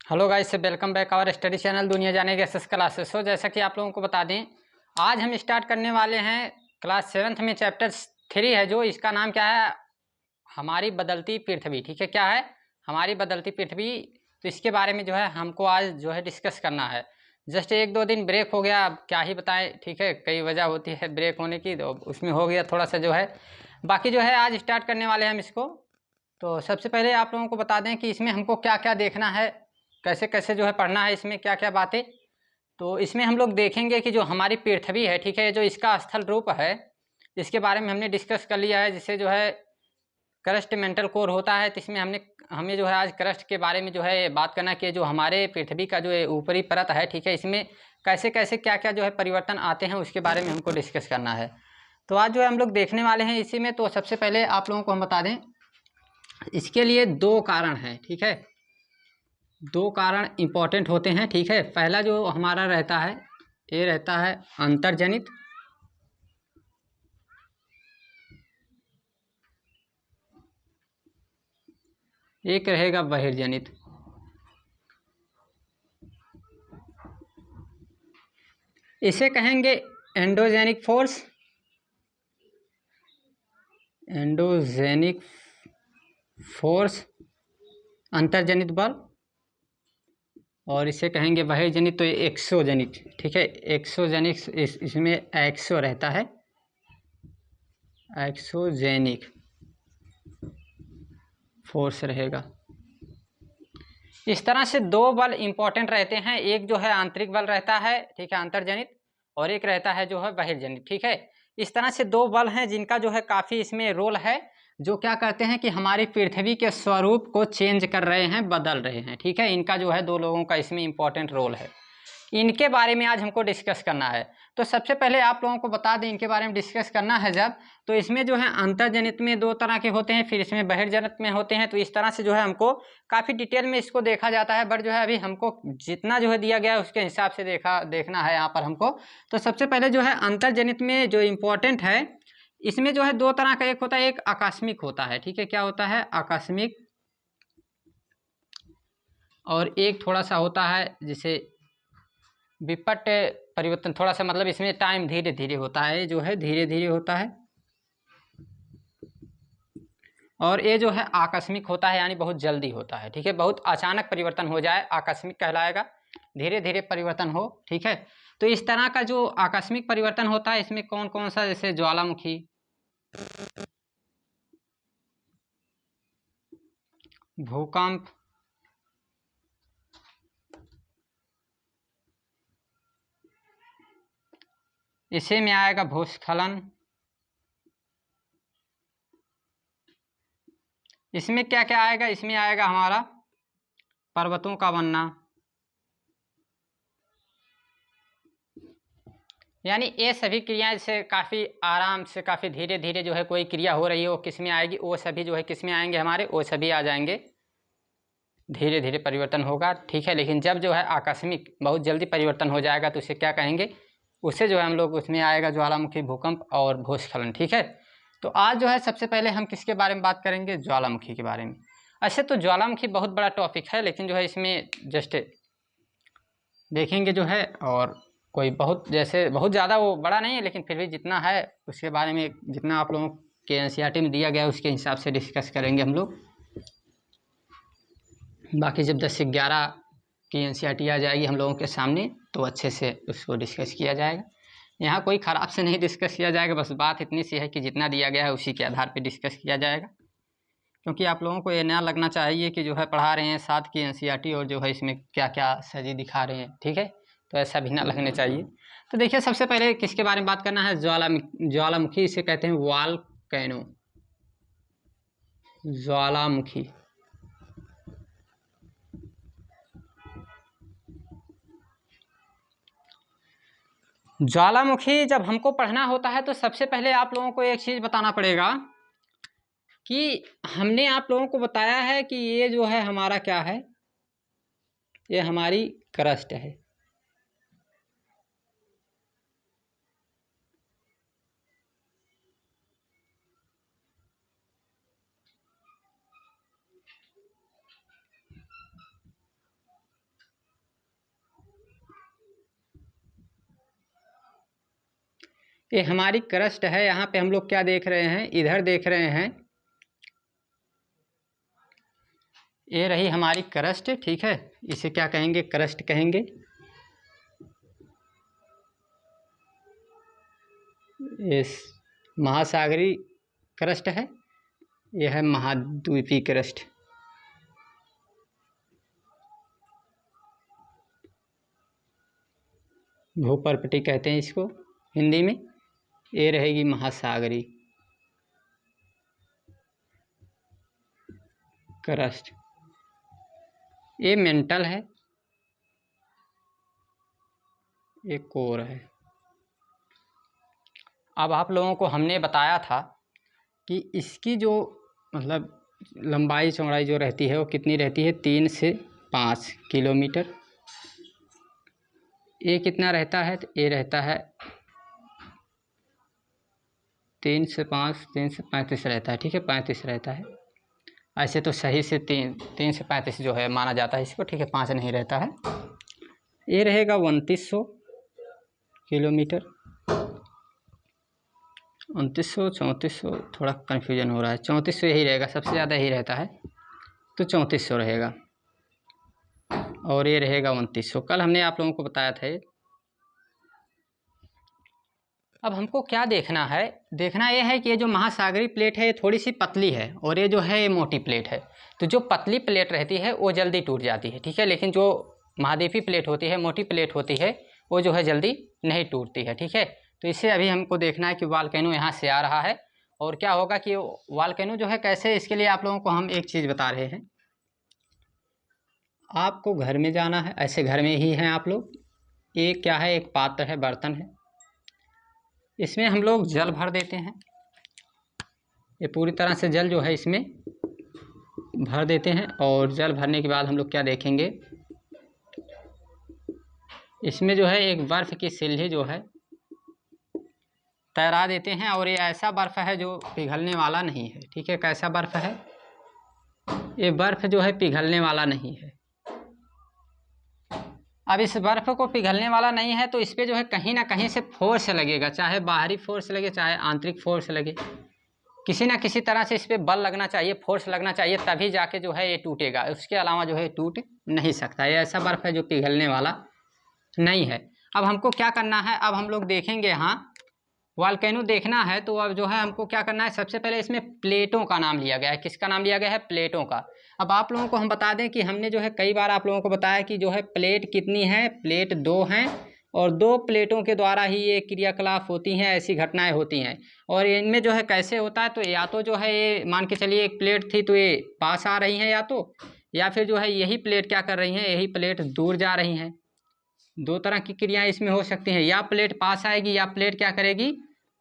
Hello guys, welcome back our study channel दुनिया जाने के एसएस क्लासेस। हो जैसा कि आप लोगों को बता दें, आज हम स्टार्ट करने वाले हैं क्लास 7th में चैप्टर 3 है, जो इसका नाम क्या है, हमारी बदलती पृथ्वी। ठीक है, क्या है हमारी बदलती पृथ्वी। तो इसके बारे में जो है हमको आज जो है डिस्कस करना है। जस्ट एक दो दिन ब्रेक हो गया, अब क्या ही बताएं। ठीक है, कई वजह होती है ब्रेक होने की, तो उसमें हो गया थोड़ा सा जो है। बाकी जो है आज स्टार्ट करने वाले हैं हम इसको। तो सबसे पहले आप लोगों को बता दें कि इसमें हमको क्या क्या देखना है, कैसे कैसे जो है पढ़ना है, इसमें क्या क्या बातें। तो इसमें हम लोग देखेंगे कि जो हमारी पृथ्वी है, ठीक है, जो इसका स्थल रूप है, इसके बारे में हमने डिस्कस कर लिया है। जिससे जो है क्रस्ट मेंटल कोर होता है, तो इसमें हमें जो है आज क्रस्ट के बारे में जो है बात करना कि जो हमारे पृथ्वी का जो है ऊपरी परत है, ठीक है, इसमें कैसे कैसे क्या क्या जो है परिवर्तन आते हैं, उसके बारे में हमको डिस्कस करना है। तो आज जो है हम लोग देखने वाले हैं इसी में। तो सबसे पहले आप लोगों को हम बता दें, इसके लिए दो कारण हैं। ठीक है, दो कारण इम्पोर्टेंट होते हैं। ठीक है, पहला जो हमारा रहता है, ये रहता है अंतर्जनित, एक रहेगा बहिर्जनित। इसे कहेंगे एंडोजेनिक फोर्स, एंडोजेनिक फोर्स अंतर्जनित बल, और इसे कहेंगे बहिर्जनित, तो ये एक्सोजेनिक। ठीक है, एक्सोजेनिक इसमें एक्सो रहता है, एक्सोजेनिक फोर्स रहेगा। इस तरह से दो बल इंपॉर्टेंट रहते हैं। एक जो है आंतरिक बल रहता है, ठीक है, अंतर्जनित, और एक रहता है जो है बहिर्जनित। ठीक है, इस तरह से दो बल हैं जिनका जो है काफ़ी इसमें रोल है, जो क्या करते हैं कि हमारी पृथ्वी के स्वरूप को चेंज कर रहे हैं, बदल रहे हैं। ठीक है, इनका जो है दो लोगों का इसमें इंपॉर्टेंट रोल है। इनके बारे में आज हमको डिस्कस करना है। तो सबसे पहले आप लोगों को बता दें, इनके बारे में डिस्कस करना है जब, तो इसमें जो है अंतर्जनित में दो तरह के होते हैं, फिर इसमें बहिर्जनित में होते हैं। तो इस तरह से जो है हमको काफ़ी डिटेल में इसको देखा जाता है, बट जो है अभी हमको जितना जो है दिया गया है उसके हिसाब से देखना है यहाँ पर हमको। तो सबसे पहले जो है अंतर्जनित में जो इम्पोर्टेंट है, इसमें जो है दो तरह का, एक होता है, एक आकस्मिक होता है। ठीक है, क्या होता है, आकस्मिक, और एक थोड़ा सा होता है जिसे विपट परिवर्तन। थोड़ा सा मतलब इसमें टाइम धीरे धीरे होता है, जो है धीरे धीरे होता है। और ये जो है आकस्मिक होता है, यानी बहुत जल्दी होता है। ठीक है, बहुत अचानक परिवर्तन हो जाए, आकस्मिक कहलाएगा, धीरे धीरे परिवर्तन हो। ठीक है, तो इस तरह का जो आकस्मिक परिवर्तन होता है, इसमें कौन कौन सा, जैसे ज्वालामुखी, भूकंप, इसी में आएगा भूस्खलन। इसमें क्या क्या आएगा, इसमें आएगा हमारा पर्वतों का बनना, यानी ये सभी क्रियाएं से काफ़ी आराम से, काफ़ी धीरे धीरे जो है कोई क्रिया हो रही है, वो किस में आएगी, वो सभी जो है किस में आएंगे, हमारे वो सभी आ जाएंगे, धीरे धीरे परिवर्तन होगा। ठीक है, लेकिन जब जो है आकस्मिक बहुत जल्दी परिवर्तन हो जाएगा, तो उसे क्या कहेंगे, उसे जो है हम लोग, उसमें आएगा ज्वालामुखी, भूकंप और भूस्खलन। ठीक है, तो आज जो है सबसे पहले हम किसके बारे में बात करेंगे, ज्वालामुखी के बारे में। ऐसे तो ज्वालामुखी बहुत बड़ा टॉपिक है, लेकिन जो है इसमें जस्ट देखेंगे जो है, और कोई बहुत जैसे बहुत ज़्यादा वो बड़ा नहीं है, लेकिन फिर भी जितना है उसके बारे में, जितना आप लोगों के एनसीईआरटी में दिया गया है उसके हिसाब से डिस्कस करेंगे हम लोग। बाकी जब 10 से 11 की एनसीईआरटी आ जाएगी हम लोगों के सामने, तो अच्छे से उसको डिस्कस किया जाएगा। यहाँ कोई ख़राब से नहीं डिस्कस किया जाएगा, बस बात इतनी सी है कि जितना दिया गया है उसी के आधार पर डिस्कस किया जाएगा। क्योंकि आप लोगों को ये ना लगना चाहिए कि जो है पढ़ा रहे हैं 7 की एनसीईआरटी और जो है इसमें क्या क्या सजी दिखा रहे हैं। ठीक है, तो ऐसा भी ना लगने चाहिए। तो देखिए, सबसे पहले किसके बारे में बात करना है, ज्वालामुखी, इसे कहते हैं वॉल्केनो, ज्वालामुखी। ज्वालामुखी जब हमको पढ़ना होता है, तो सबसे पहले आप लोगों को एक चीज़ बताना पड़ेगा कि हमने आप लोगों को बताया है कि ये जो है हमारा क्या है, ये हमारी क्रस्ट है। ये हमारी क्रस्ट है। यहाँ पे हम लोग क्या देख रहे हैं, इधर देख रहे हैं, ये रही हमारी क्रस्ट, ठीक है। इसे क्या कहेंगे, क्रस्ट कहेंगे। ये महासागरीय क्रस्ट है, यह है महाद्वीपीय क्रस्ट। भूपर्पटी कहते हैं इसको हिंदी में। ये रहेगी महासागरीय क्रस्ट। ये मेंटल है, ये कोर है। अब आप लोगों को हमने बताया था कि इसकी जो मतलब लंबाई चौड़ाई जो रहती है वो कितनी रहती है, 3 से 5 किलोमीटर। ये कितना रहता है, तो ये रहता है 3 से 5, 3 से 35 रहता है, ठीक है, 35 रहता है। ऐसे तो सही से 3 से 35 जो है माना जाता है इसको, ठीक है, 5 नहीं रहता है। ये रहेगा 2900 किलोमीटर। 2900, 3400, थोड़ा कन्फ्यूजन हो रहा है। 3400 यही रहेगा, सबसे ज़्यादा यही रहता है, तो 3400 रहेगा। और ये रहेगा 2900। कल हमने आप लोगों को बताया था ये। अब हमको क्या देखना है, देखना ये है कि ये जो महासागरीय प्लेट है ये थोड़ी सी पतली है, और ये जो है ये मोटी प्लेट है। तो जो पतली प्लेट रहती है वो जल्दी टूट जाती है, ठीक है, लेकिन जो महाद्वीपीय प्लेट होती है, मोटी प्लेट होती है, वो जो है जल्दी नहीं टूटती है, ठीक है। तो इससे अभी हमको देखना है कि वॉल्केनो यहाँ से आ रहा है, और क्या होगा कि वॉल्केनो जो है कैसे, इसके लिए आप लोगों को हम एक चीज़ बता रहे हैं। आपको घर में जाना है, ऐसे घर में ही हैं आप लोग। ये क्या है, एक पात्र है, बर्तन है, इसमें हम लोग जल भर देते हैं। ये पूरी तरह से जल जो है इसमें भर देते हैं, और जल भरने के बाद हम लोग क्या देखेंगे, इसमें जो है एक बर्फ़ की सिल्ली जो है तैरा देते हैं। और ये ऐसा बर्फ़ है जो पिघलने वाला नहीं है, ठीक है। कैसा बर्फ़ है, ये बर्फ़ जो है पिघलने वाला नहीं है। अब इस बर्फ़ को पिघलने वाला नहीं है, तो इस पर जो है कहीं ना कहीं से फोर्स लगेगा, चाहे बाहरी फोर्स लगे, चाहे आंतरिक फोर्स लगे, किसी ना किसी तरह से इस पर बल लगना चाहिए, फोर्स लगना चाहिए, तभी जाके जो है ये टूटेगा। उसके अलावा जो है टूट नहीं सकता। ये ऐसा बर्फ़ है जो पिघलने वाला नहीं है। अब हमको क्या करना है, अब हम लोग देखेंगे यहाँ वॉल्केनो देखना है, तो अब जो है हमको क्या करना है, सबसे पहले इसमें प्लेटों का नाम लिया गया है। किसका नाम लिया गया है, प्लेटों का। अब आप लोगों को हम बता दें कि हमने जो है कई बार आप लोगों को बताया कि जो है प्लेट कितनी है, प्लेट 2 हैं, और 2 प्लेटों के द्वारा ही ये क्रियाकलाप होती हैं, ऐसी घटनाएं होती हैं। और इनमें जो है कैसे होता है, तो या तो जो है ये मान के चलिए एक प्लेट थी तो ये पास आ रही हैं, या फिर जो है यही प्लेट क्या कर रही हैं, यही प्लेट दूर जा रही हैं। 2 तरह की क्रियाएं इसमें हो सकती हैं, या प्लेट पास आएगी, या प्लेट क्या करेगी,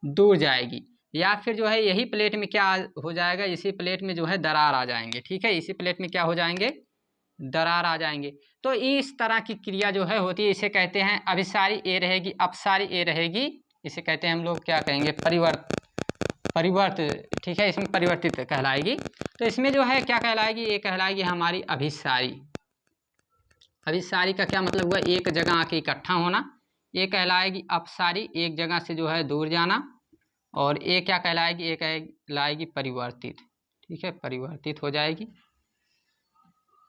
दूर जाएगी, या फिर जो है यही प्लेट में क्या हो जाएगा, इसी प्लेट में जो है दरार आ जाएंगे, ठीक है, इसी प्लेट में क्या हो जाएंगे, दरार आ जाएंगे। तो इस तरह की क्रिया जो है होती है, इसे कहते हैं अभिसारी ए रहेगी, अपसारी ए रहेगी, इसे कहते हैं हम लोग क्या कहेंगे, परिवर्त, ठीक है, इसमें परिवर्तित कहलाएगी। तो इसमें जो है क्या कहलाएगी, ये कहलाएगी हमारी अभिसारी। अभिसारी का क्या मतलब हुआ, एक जगह आके इकट्ठा होना। ये कहलाएगी अपसारी, एक जगह से जो है दूर जाना। और ये क्या कहलाएगी, ये कहलाएगी परिवर्तित, ठीक है, परिवर्तित हो जाएगी,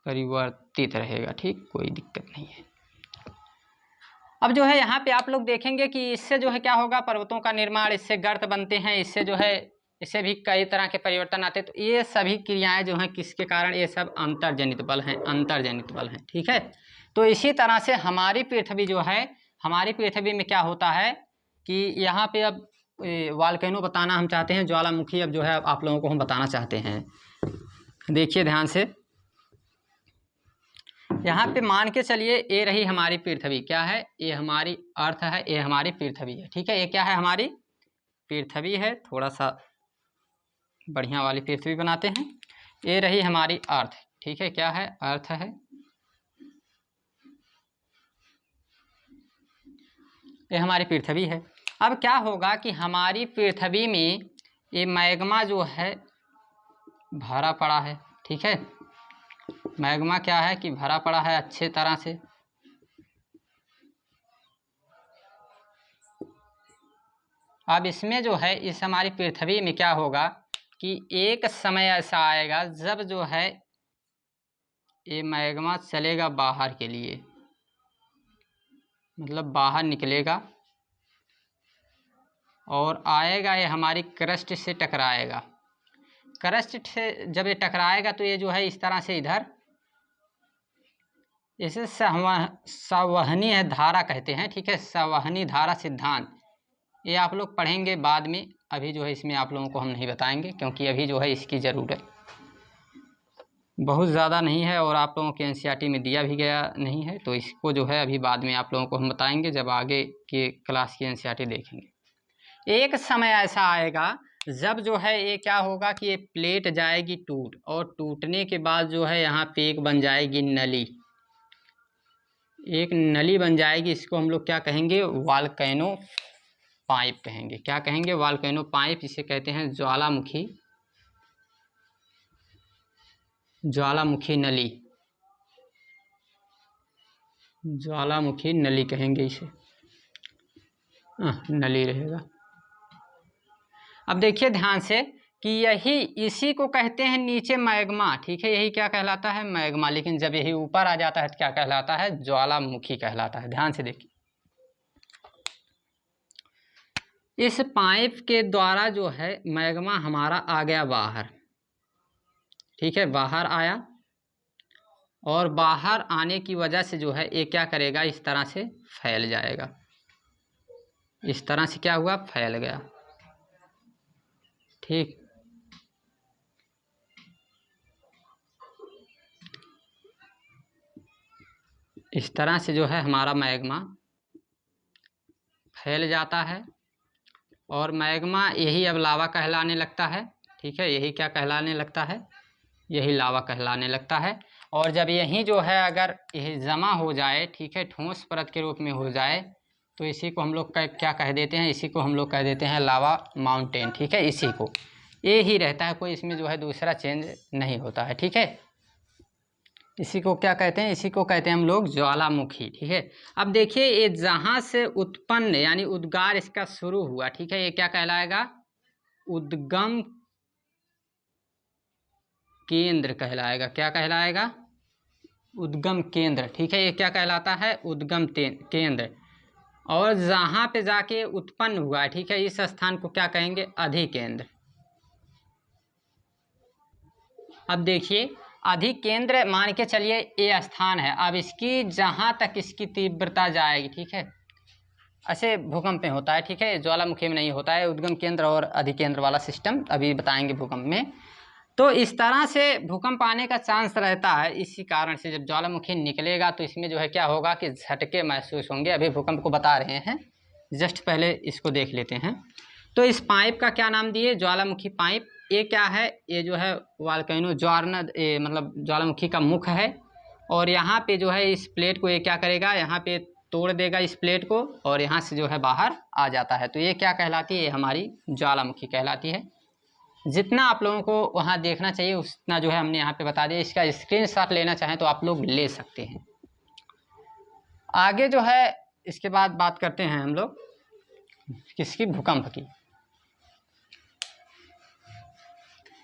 परिवर्तित रहेगा, ठीक, कोई दिक्कत नहीं है। अब जो है यहाँ पे आप लोग देखेंगे कि इससे जो है क्या होगा, पर्वतों का निर्माण, इससे गर्त बनते हैं, इससे जो है इससे भी कई तरह के परिवर्तन आते हैं। तो ये सभी क्रियाएं जो हैं किसके कारण, ये सब अंतर्जनित बल हैं, अंतर्जनित बल हैं, ठीक है। तो इसी तरह से हमारी पृथ्वी जो है, हमारी पृथ्वी में क्या होता है कि यहाँ पे अब वॉल्केनो बताना हम चाहते हैं, ज्वालामुखी अब जो है आप लोगों को हम बताना चाहते हैं। देखिए ध्यान से, यहाँ पे मान के चलिए ये रही हमारी पृथ्वी, क्या है, ये हमारी अर्थ है, ये हमारी पृथ्वी है, ठीक है। ये क्या है, हमारी पृथ्वी है। थोड़ा सा बढ़िया वाली पृथ्वी बनाते हैं। ये रही हमारी अर्थ, ठीक है, क्या है, अर्थ है। ये हमारी पृथ्वी है। अब क्या होगा कि हमारी पृथ्वी में ये मैग्मा जो है भरा पड़ा है, ठीक है। मैग्मा क्या है कि भरा पड़ा है अच्छे तरह से। अब इसमें जो है इस हमारी पृथ्वी में क्या होगा कि एक समय ऐसा आएगा जब जो है ये मैग्मा चलेगा बाहर के लिए, मतलब बाहर निकलेगा और आएगा, ये हमारी क्रस्ट से टकराएगा। क्रस्ट से जब ये टकराएगा तो ये जो है इस तरह से इधर, इसे संवहनीय धारा कहते हैं, ठीक है, संवहनी धारा सिद्धांत। ये आप लोग पढ़ेंगे बाद में, अभी जो है इसमें आप लोगों को हम नहीं बताएंगे क्योंकि अभी जो है इसकी ज़रूरत बहुत ज़्यादा नहीं है और आप लोगों के एनसीईआरटी में दिया भी गया नहीं है, तो इसको जो है अभी बाद में आप लोगों को हम बताएंगे जब आगे के क्लास की एनसीईआरटी देखेंगे। एक समय ऐसा आएगा जब जो है ये क्या होगा कि ये प्लेट जाएगी टूट, और टूटने के बाद जो है यहाँ पे एक बन जाएगी नली, एक नली बन जाएगी। इसको हम लोग क्या कहेंगे, वॉल्केनो पाइप कहेंगे। क्या कहेंगे, वॉल्केनो पाइप। इसे कहते हैं ज्वालामुखी, ज्वालामुखी नली, ज्वालामुखी नली कहेंगे इसे, नली रहेगा। अब देखिए ध्यान से कि यही इसी को कहते हैं नीचे मैग्मा, ठीक है, यही क्या कहलाता है, मैग्मा। लेकिन जब यही ऊपर आ जाता है तो क्या कहलाता है, ज्वालामुखी कहलाता है। ध्यान से देखिए, इस पाइप के द्वारा जो है मैग्मा हमारा आ गया बाहर, ठीक है, बाहर आया, और बाहर आने की वजह से जो है ये क्या करेगा, इस तरह से फैल जाएगा। इस तरह से क्या हुआ, फैल गया, ठीक। इस तरह से जो है हमारा मैग्मा फैल जाता है, और मैग्मा यही अब लावा कहलाने लगता है, ठीक है, यही क्या कहलाने लगता है, यही लावा कहलाने लगता है। और जब यही जो है अगर यही जमा हो जाए, ठीक है, ठोस परत के रूप में हो जाए, तो इसी को हम लोग क्या कह देते हैं, इसी को हम लोग कह देते हैं लावा माउंटेन, ठीक है। इसी को ये ही रहता है, कोई इसमें जो है दूसरा चेंज नहीं होता है, ठीक है। इसी को क्या कहते हैं, इसी को कहते हैं हम लोग ज्वालामुखी, ठीक है। अब देखिए ये जहाँ से उत्पन्न यानी उद्गार इसका शुरू हुआ, ठीक है, ये क्या कहलाएगा, उद्गम केंद्र कहलाएगा। क्या कहलाएगा, उद्गम केंद्र, ठीक है, ये क्या कहलाता है, उद्गम केंद्र। और जहाँ पे जाके उत्पन्न हुआ, ठीक है, इस स्थान को क्या कहेंगे, अधिकेंद्र। अब देखिए अधिकेंद्र मान के चलिए ये स्थान है, अब इसकी जहाँ तक इसकी तीव्रता जाएगी, ठीक है, ऐसे भूकंप में होता है, ठीक है, ज्वालामुखी में नहीं होता है। उद्गम केंद्र और अधिकेंद्र वाला सिस्टम अभी बताएंगे भूकंप में। तो इस तरह से भूकंप आने का चांस रहता है। इसी कारण से जब ज्वालामुखी निकलेगा तो इसमें जो है क्या होगा कि झटके महसूस होंगे। अभी भूकंप को बता रहे हैं, जस्ट पहले इसको देख लेते हैं। तो इस पाइप का क्या नाम दिए, ज्वालामुखी पाइप। ये क्या है, ये जो है वॉल्केनो मतलब ज्वालामुखी का मुख है, और यहाँ पे जो है इस प्लेट को ये क्या करेगा, यहाँ पे तोड़ देगा इस प्लेट को, और यहाँ से जो है बाहर आ जाता है। तो ये क्या कहलाती है, ये हमारी ज्वालामुखी कहलाती है। जितना आप लोगों को वहाँ देखना चाहिए उतना जो है हमने यहाँ पे बता दिया। इसका स्क्रीनशॉट लेना चाहें तो आप लोग ले सकते हैं। आगे जो है इसके बाद बात करते हैं हम लोग किसकी, भूकंप की।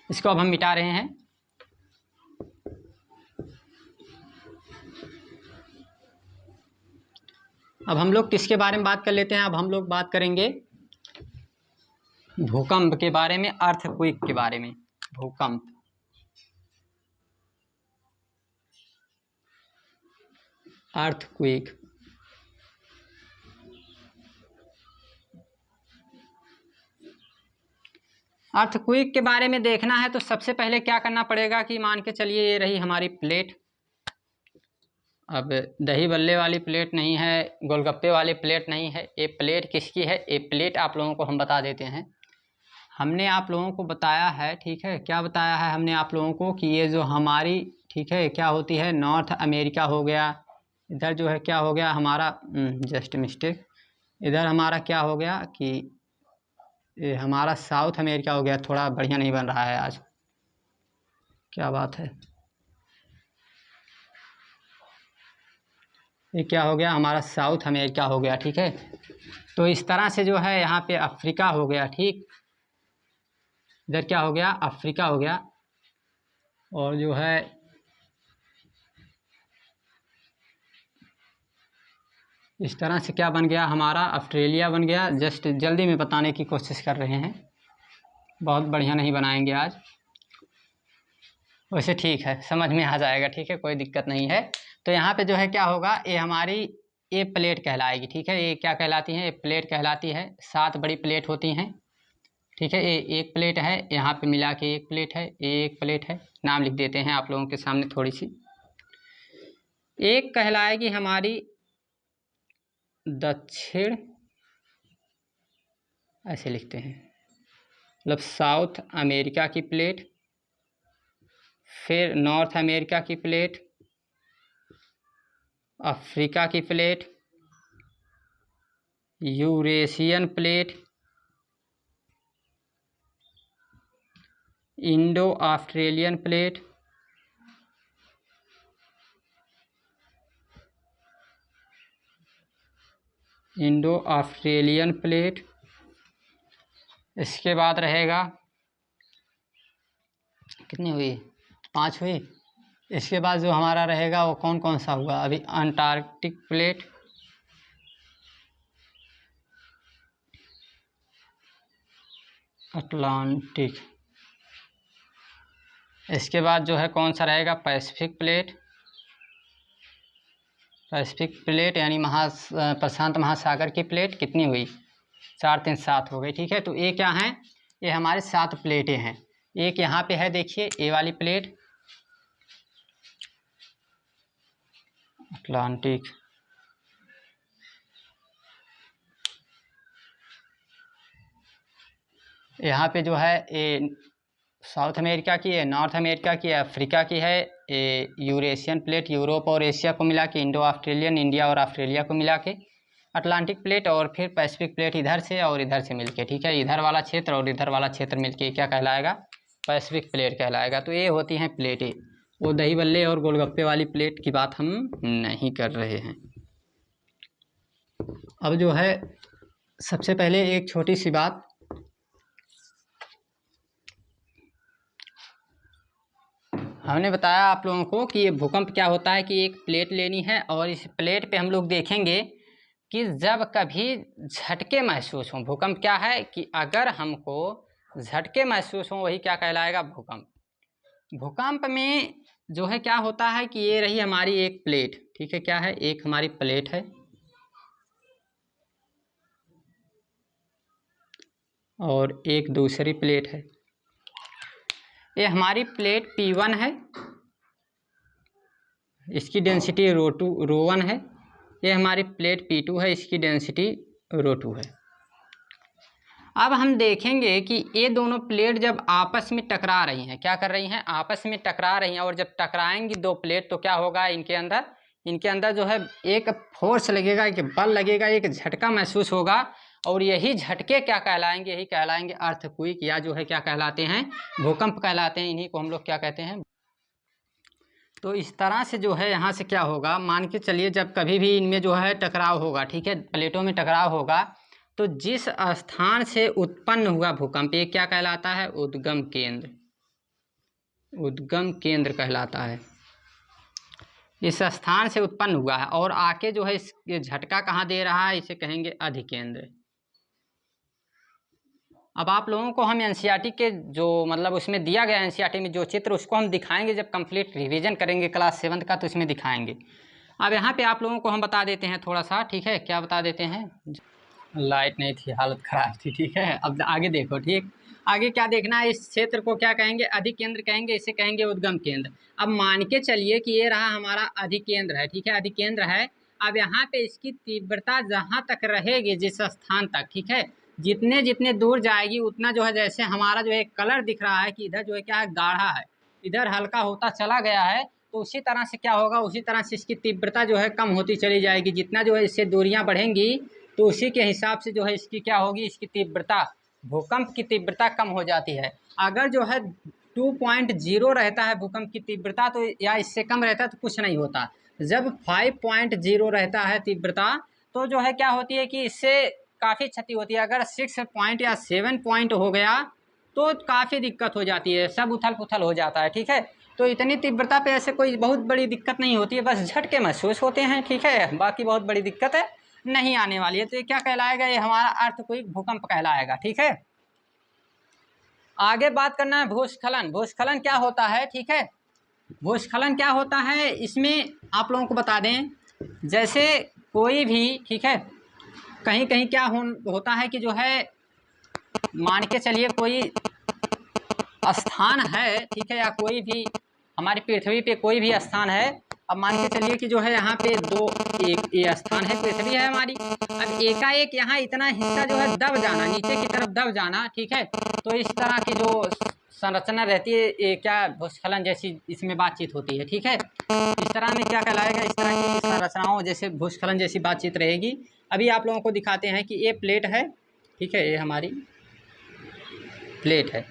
इसको अब हम मिटा रहे हैं। अब हम लोग किसके बारे में बात कर लेते हैं, अब हम लोग बात करेंगे भूकंप के बारे में, अर्थक्वेक के बारे में। भूकंप, अर्थक्वेक। अर्थक्वेक के बारे में देखना है तो सबसे पहले क्या करना पड़ेगा कि मान के चलिए ये रही हमारी प्लेट। अब दही बल्ले वाली प्लेट नहीं है, गोलगप्पे वाली प्लेट नहीं है, ये प्लेट किसकी है, ये प्लेट आप लोगों को हम बता देते हैं। हमने आप लोगों को बताया है, ठीक है, क्या बताया है हमने आप लोगों को कि ये जो हमारी, ठीक है, क्या होती है, नॉर्थ अमेरिका हो गया, इधर जो है क्या हो गया हमारा, जस्ट मिस्टेक, इधर हमारा क्या हो गया कि ये हमारा साउथ अमेरिका हो गया। थोड़ा बढ़िया नहीं बन रहा है आज, क्या बात है। ये क्या हो गया हमारा साउथ अमेरिका हो गया, ठीक है। तो इस तरह से जो है यहाँ पे अफ्रीका हो गया, ठीक। इधर क्या हो गया, अफ्रीका हो गया। और जो है इस तरह से क्या बन गया हमारा, ऑस्ट्रेलिया बन गया। जस्ट जल्दी में बताने की कोशिश कर रहे हैं, बहुत बढ़िया नहीं बनाएंगे आज। वैसे ठीक है, समझ में आ जाएगा, ठीक है, कोई दिक्कत नहीं है। तो यहाँ पे जो है क्या होगा, ये हमारी ये प्लेट कहलाएगी, ठीक है। ये क्या कहलाती है, ये प्लेट कहलाती है। 7 बड़ी प्लेट होती हैं, ठीक है। ये एक प्लेट है, यहाँ पे मिला के एक प्लेट है, एक प्लेट है। नाम लिख देते हैं आप लोगों के सामने थोड़ी सी। एक कहलाएगी हमारी दक्षिण, ऐसे लिखते हैं, मतलब साउथ अमेरिका की प्लेट। फिर नॉर्थ अमेरिका की प्लेट, अफ्रीका की plate, Eurasian plate, Indo Australian plate, Indo Australian plate. इसके बाद रहेगा, कितनी हुई, 5 हुई। इसके बाद जो हमारा रहेगा वो कौन कौन सा हुआ, अभी अंटार्कटिक प्लेट, अटलांटिक। इसके बाद जो है कौन सा रहेगा, पैसिफिक प्लेट। पैसिफिक प्लेट यानी प्रशांत महासागर की प्लेट। कितनी हुई, 4 3 7 हो गई, ठीक है। तो ये क्या है, ये हमारे 7 प्लेटें हैं। एक यहाँ पे है, देखिए ये वाली प्लेट, अटलांटिक। यहाँ पे जो है ये साउथ अमेरिका की है, नॉर्थ अमेरिका की है, अफ्रीका की है। ये यूरेशियन प्लेट, यूरोप और एशिया को मिला के, इंडो ऑस्ट्रेलियन, इंडिया और ऑस्ट्रेलिया को मिला के अटलांटिक प्लेट। और फिर पैसिफिक प्लेट इधर से और इधर से मिलके, ठीक है। इधर वाला क्षेत्र और इधर वाला क्षेत्र मिलके क्या कहलाएगा, पैसिफिक प्लेट कहलाएगा। तो ये होती हैं प्लेटें। वो दही बल्ले और गोलगप्पे वाली प्लेट की बात हम नहीं कर रहे हैं। अब जो है सबसे पहले एक छोटी सी बात, हमने बताया आप लोगों को कि ये भूकंप क्या होता है कि एक प्लेट लेनी है और इस प्लेट पे हम लोग देखेंगे कि जब कभी झटके महसूस हों। भूकंप क्या है कि अगर हमको झटके महसूस हों, वही क्या कहलाएगा, भूकंप। भूकंप में जो है क्या होता है कि ये रही हमारी एक प्लेट, ठीक है। क्या है, एक हमारी प्लेट है और एक दूसरी प्लेट है। ये हमारी प्लेट P1 है, इसकी डेंसिटी ρ1 है। ये हमारी प्लेट P2 है, इसकी डेंसिटी ρ2 है। अब हम देखेंगे कि ये दोनों प्लेट जब आपस में टकरा रही हैं, क्या कर रही हैं, आपस में टकरा रही हैं। और जब टकराएंगी दो प्लेट तो क्या होगा, इनके अंदर जो है एक फोर्स लगेगा, एक बल लगेगा, एक झटका महसूस होगा। और यही झटके क्या कहलाएंगे, यही कहलाएंगे अर्थक्वेक, या जो है क्या कहलाते हैं, भूकंप कहलाते हैं। इन्हीं को हम लोग क्या कहते हैं। तो इस तरह से जो है यहाँ से क्या होगा, मान के चलिए जब कभी भी इनमें जो है टकराव होगा, ठीक है, प्लेटों में टकराव होगा, तो जिस स्थान से उत्पन्न हुआ भूकंप, ये क्या कहलाता है, उद्गम केंद्र। उद्गम केंद्र कहलाता है। इस स्थान से उत्पन्न हुआ है और आके जो है इस झटका कहाँ दे रहा है, इसे कहेंगे अधिकेंद्र। अब आप लोगों को हम एनसीईआरटी के जो मतलब उसमें दिया गया एनसीईआरटी में जो चित्र, उसको हम दिखाएंगे जब कंप्लीट रिवीजन करेंगे क्लास 7 का, तो इसमें दिखाएंगे। अब यहाँ पे आप लोगों को हम बता देते हैं थोड़ा सा, ठीक है। क्या बता देते हैं, लाइट नहीं थी, हालत ख़राब थी, ठीक है। अब आगे देखो, ठीक, आगे क्या देखना है, इस क्षेत्र को क्या कहेंगे, अधिकेंद्र कहेंगे, इसे कहेंगे उद्गम केंद्र। अब मान के चलिए कि ये रहा हमारा अधिकेंद्र है, ठीक है, अधिकेंद्र है। अब यहाँ पे इसकी तीव्रता जहाँ तक रहेगी, जिस स्थान तक, ठीक है, जितने जितने दूर जाएगी उतना जो है, जैसे हमारा जो है कलर दिख रहा है कि इधर जो है क्या है, गाढ़ा है, इधर हल्का होता चला गया है, तो उसी तरह से क्या होगा, उसी तरह से इसकी तीव्रता जो है कम होती चली जाएगी। जितना जो है इससे दूरियां बढ़ेंगी तो उसी के हिसाब से जो है इसकी क्या होगी, इसकी तीव्रता, भूकंप की तीव्रता कम हो जाती है। अगर जो है 2.0 रहता है भूकंप की तीव्रता, तो या इससे कम रहता है तो कुछ नहीं होता। जब 5.0 रहता है तीव्रता तो जो है क्या होती है कि इससे काफ़ी क्षति होती है। अगर 6 पॉइंट या 7 पॉइंट हो गया तो काफ़ी दिक्कत हो जाती है, सब उथल पुथल हो जाता है। ठीक है, तो इतनी तीव्रता पे ऐसे कोई बहुत बड़ी दिक्कत नहीं होती है, बस झटके महसूस होते हैं। ठीक है, बाकी बहुत बड़ी दिक्कत है नहीं आने वाली है। तो ये क्या कहलाएगा, ये हमारा अर्थक्वेक भूकंप कहलाएगा। ठीक है, आगे बात करना है भूस्खलन। भूस्खलन क्या होता है? ठीक है, भूस्खलन क्या होता है, इसमें आप लोगों को बता दें, जैसे कोई भी, ठीक है, कहीं कहीं क्या होता है कि जो है मान के चलिए कोई स्थान है, ठीक है, या कोई भी हमारी पृथ्वी पे कोई भी स्थान है। अब मान के चलिए कि जो है यहाँ पे एक ये स्थान है, पृथ्वी है हमारी। अब एकाएक यहाँ इतना हिस्सा जो है दब जाना, नीचे की तरफ दब जाना। ठीक है, तो इस तरह की जो संरचना रहती है ये क्या भूस्खलन जैसी इसमें बातचीत होती है। ठीक है, इस तरह में क्या कहलाएगा, इस तरह की संरचनाओं जैसे भूस्खलन जैसी बातचीत रहेगी। अभी आप लोगों को दिखाते हैं कि ये प्लेट है, ठीक है, ये हमारी प्लेट है।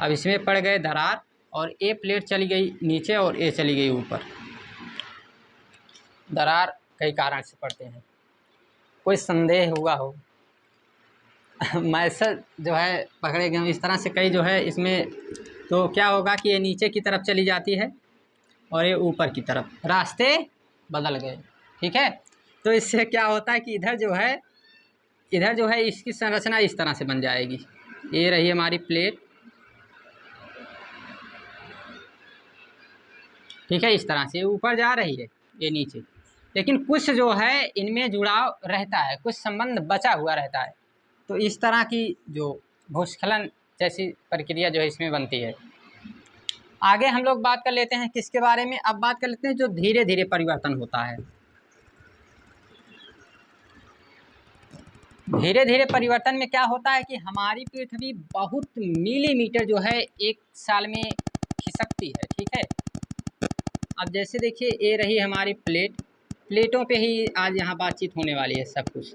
अब इसमें पड़ गए दरार और ये प्लेट चली गई नीचे और ये चली गई ऊपर। दरार कई कारण से पड़ते हैं, कोई संदेह हुआ हो मैसेज जो है पकड़े गए इस तरह से कई जो है इसमें, तो क्या होगा कि ये नीचे की तरफ चली जाती है और ये ऊपर की तरफ, रास्ते बदल गए। ठीक है, तो इससे क्या होता है कि इधर जो है इसकी संरचना इस तरह से बन जाएगी। ये रही हमारी प्लेट, ठीक है, इस तरह से ऊपर जा रही है, ये नीचे, लेकिन कुछ जो है इनमें जुड़ाव रहता है, कुछ संबंध बचा हुआ रहता है। तो इस तरह की जो भूस्खलन जैसी प्रक्रिया जो है इसमें बनती है। आगे हम लोग बात कर लेते हैं किसके बारे में, अब बात कर लेते हैं जो धीरे धीरे परिवर्तन होता है। धीरे धीरे परिवर्तन में क्या होता है कि हमारी पृथ्वी बहुत मिलीमीटर जो है एक साल में खिसकती है। ठीक है, अब जैसे देखिए ये रही हमारी प्लेटों पे ही आज यहाँ बातचीत होने वाली है सब कुछ।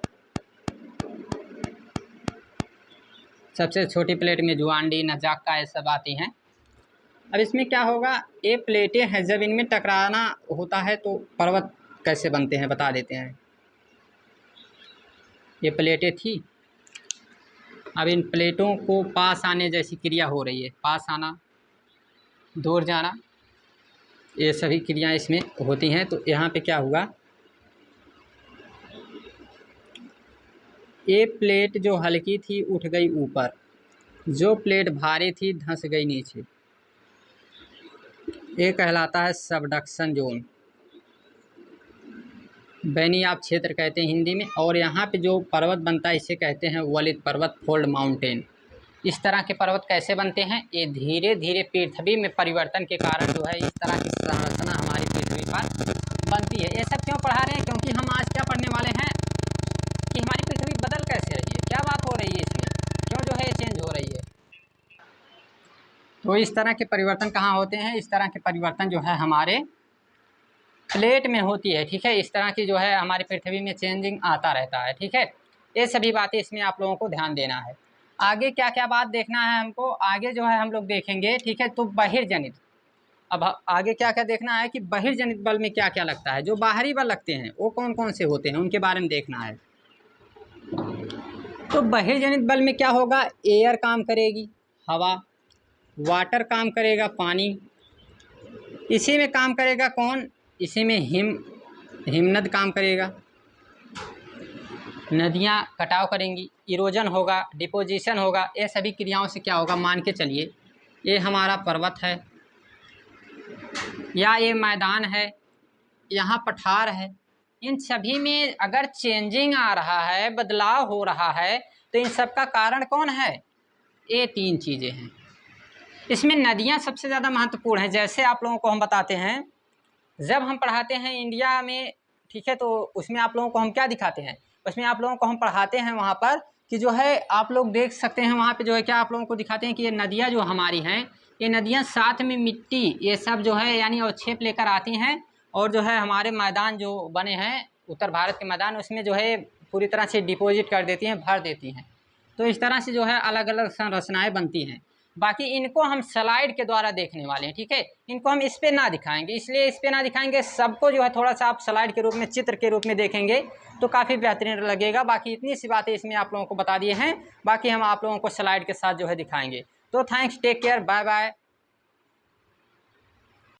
सबसे छोटी प्लेट में जुआंडी, नजाका ये सब आती हैं। अब इसमें क्या होगा, ये प्लेटें हैं, जब इनमें टकराना होता है तो पर्वत कैसे बनते हैं बता देते हैं। ये प्लेटें थी, अब इन प्लेटों को पास आने जैसी क्रिया हो रही है, पास आना, दूर जाना, ये सभी क्रियाएं इसमें होती हैं। तो यहाँ पे क्या हुआ, ये प्लेट जो हल्की थी उठ गई ऊपर, जो प्लेट भारी थी धंस गई नीचे। ये कहलाता है सबडक्शन जोन, बेनियाब क्षेत्र कहते हैं हिंदी में। और यहाँ पे जो पर्वत बनता है इसे कहते हैं वलित पर्वत, फोल्ड माउंटेन। इस तरह के पर्वत कैसे बनते हैं, ये धीरे धीरे पृथ्वी में परिवर्तन के कारण जो है इस तरह की संरचना हमारी पृथ्वी पर बनती है। ये सब क्यों पढ़ा रहे हैं, क्योंकि हम आज क्या पढ़ने वाले हैं कि हमारी पृथ्वी बदल कैसे रही है, क्या बात हो रही है इसमें, क्यों जो है चेंज हो रही है। तो इस तरह के परिवर्तन कहाँ होते हैं, इस तरह के परिवर्तन जो है हमारे प्लेट में होती है। ठीक है, इस तरह की जो है हमारी पृथ्वी में चेंजिंग आता रहता है। ठीक है, ये सभी बातें इसमें आप लोगों को ध्यान देना है। आगे क्या क्या बात देखना है हमको, आगे जो है हम लोग देखेंगे। ठीक है, तो बहिर्जनित, अब आगे क्या क्या देखना है कि बहिर्जनित बल में क्या क्या लगता है, जो बाहरी बल लगते हैं वो कौन कौन से होते हैं उनके बारे में देखना है। तो बहिर्जनित बल में क्या होगा, एयर काम करेगी, हवा, वाटर काम करेगा, पानी, इसी में काम करेगा कौन, इसी में हिमनद काम करेगा, नदियाँ कटाव करेंगी, इरोजन होगा, डिपोजिशन होगा। ये सभी क्रियाओं से क्या होगा, मान के चलिए ये हमारा पर्वत है या ये मैदान है, यहाँ पठार है, इन सभी में अगर चेंजिंग आ रहा है, बदलाव हो रहा है, तो इन सब का कारण कौन है, ये तीन चीज़ें हैं। इसमें नदियाँ सबसे ज़्यादा महत्वपूर्ण हैं। जैसे आप लोगों को हम बताते हैं, जब हम पढ़ाते हैं इंडिया में, ठीक है, तो उसमें आप लोगों को हम क्या दिखाते हैं, उसमें आप लोगों को हम पढ़ाते हैं वहाँ पर कि जो है आप लोग देख सकते हैं वहाँ पे जो है क्या आप लोगों को दिखाते हैं कि ये नदियाँ जो हमारी हैं, ये नदियाँ साथ में मिट्टी ये सब जो है यानी अवक्षेप लेकर आती हैं, और जो है हमारे मैदान जो बने हैं उत्तर भारत के मैदान, उसमें जो है पूरी तरह से डिपॉजिट कर देती हैं, भर देती हैं। तो इस तरह से जो है अलग अलग संरचनाएँ बनती हैं। बाकी इनको हम स्लाइड के द्वारा देखने वाले हैं, ठीक है। इनको हम इस पे ना दिखाएंगे, इसलिए इस पे ना दिखाएंगे, सबको जो है थोड़ा सा आप स्लाइड के रूप में, चित्र के रूप में देखेंगे तो काफ़ी बेहतरीन लगेगा। बाकी इतनी सी बातें इसमें आप लोगों को बता दिए हैं, बाकी हम आप लोगों को स्लाइड के साथ जो है दिखाएंगे। तो thanks, take care, bye bye.